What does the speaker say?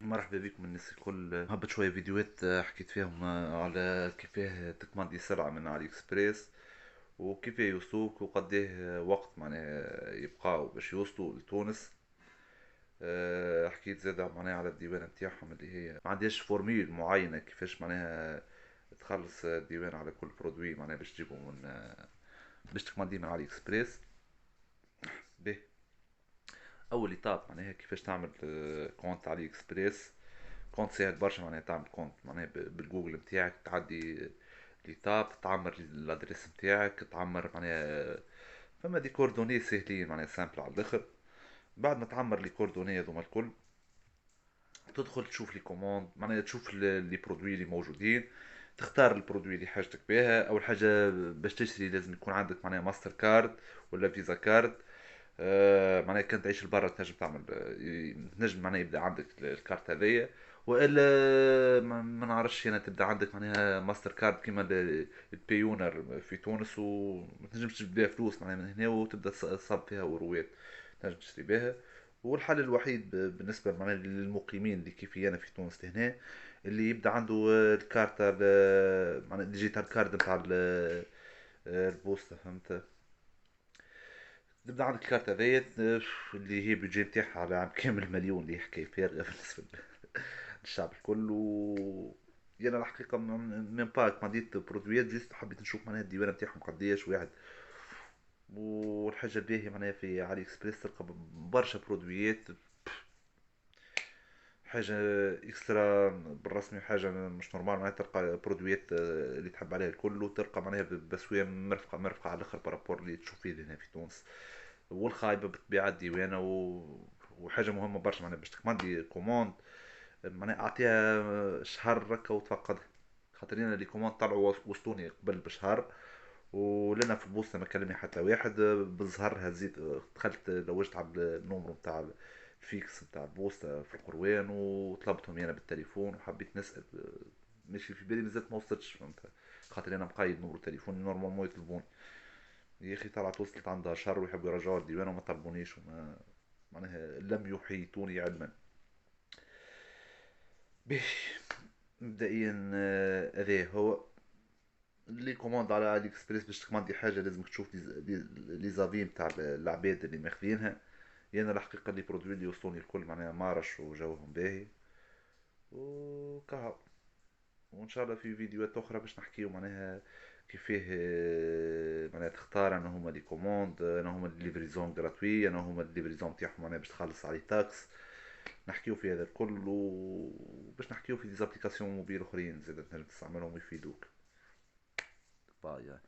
مرحبا بكم الناس الكل. هبط شوية فيديوهات حكيت فيهم على كيفاه تكماندي سلعة من علي اكسبريس، وكيفاه يوصلوك وقديه وقت معناها يبقاو باش يوصلوا لتونس. حكيت زادا معناها على الديوانة نتاعهم اللي هي ما عندهاش فورميل معينة كيفاش معناها تخلص الديوان على كل برودوي معناها باش تجيبه من باش تكماندي من علي اكسبريس. به اول ايتاب معناها كيفاش تعمل كونت علي اكسبريس. كونت ساهل برشا معناها تعمل كونت معناها بالجوجل نتاعك، تعدي ليتاب تعمر الادريس نتاعك، تعمر معناها فما دي كوردوني ساهلين معناها سامبل على الاخر. بعد ما تعمر لي كوردوني هذوما الكل تدخل تشوف لي كوموند معناها تشوف لي برودوي اللي موجودين، تختار البرودوي اللي حاجتك بها. اول حاجه باش تشتري لازم يكون عندك معناها ماستر كارد ولا فيزا كارد. معناها كان تعيش لبرا تنجم تعمل تنجم معناها يبدا عندك الكارت هذيا، والا ما نعرفش انا تبدا عندك معناها ماستر كارد كيما البيونر في تونس، وما تنجمش تجيب بها فلوس معناها من هنا وتبدا تصب فيها وروات تنجم تشتري بها. والحل الوحيد بالنسبه معناها للمقيمين اللي كيفي انا في تونس هنا، اللي يبدا عنده الكارت معناها ديجيتال كارد نتاع البوسطة فهمت. نبدا عندك الكارت هذيا اللي هي بيجي نتاعها على عام كامل مليون، اللي حكاية فارغة بالنسبة للشعب الكل. يعني الحقيقة من با كمانديت برودويات جيست حبيت نشوف معناها الديوانة نتاعهم قديش واحد. والحاجة الباهية معناها في علي اكسبريس تلقى برشا برودويات، حاجة اكسترا بالرسمي، حاجة مش نورمال معناها تلقى برودويات اللي تحب عليها الكل، وتلقى معناها بسوية مرفقة على الاخر بارابور اللي تشوف فيه هنا في تونس. والخايبه بالطبيعه الديوانه وحاجه مهمه برشا معناها باش تكماندي كوموند معناها اعطيها شهر ركا وتفقدها. خاطر انا لي كوموند طلعوا وصلوني قبل بشهر، ولنا في البوسطة ما كلمني حتى واحد. بالزهر هزيت دخلت لوجت على النومرو نتاع الفيكس نتاع البوسطة في القروان وطلبتهم انا بالتليفون وحبيت نسأل. ماشي في بالي مازلت ما وصلتش فهمت، خاطر انا مقيد نمرو تليفوني نورمالمون يطلبوني. يا اخي طلعت وصلت عندها شهر ويحبوا يرجعوا الديوان وما طلبونيش وما معناها لم يحيطوني علما به. مبدئيا هذا هو اللي كوموند على علي اكسبريس. باش تكوماندي حاجه لازمك تشوف لي زافي نتاع العباد اللي ماخذينها. يعني الحقيقه اللي برودوي اللي وصلوني الكل معناها مارش وجوهم باهي وكهو. وان شاء الله في فيديوهات اخرى باش نحكيو معناها كيفاه معناها تختار انا هما لي كوموند، انا هما الليفريزون غراتوي، انا هما الليفريزون تاعهم معناها باش تخلص عليه تاكس. نحكيو في هذا الكل وباش نحكيو في ديزابليكاسيون موبيل اخرين زاد تنجم تستعملهم ويفيدوك. باي.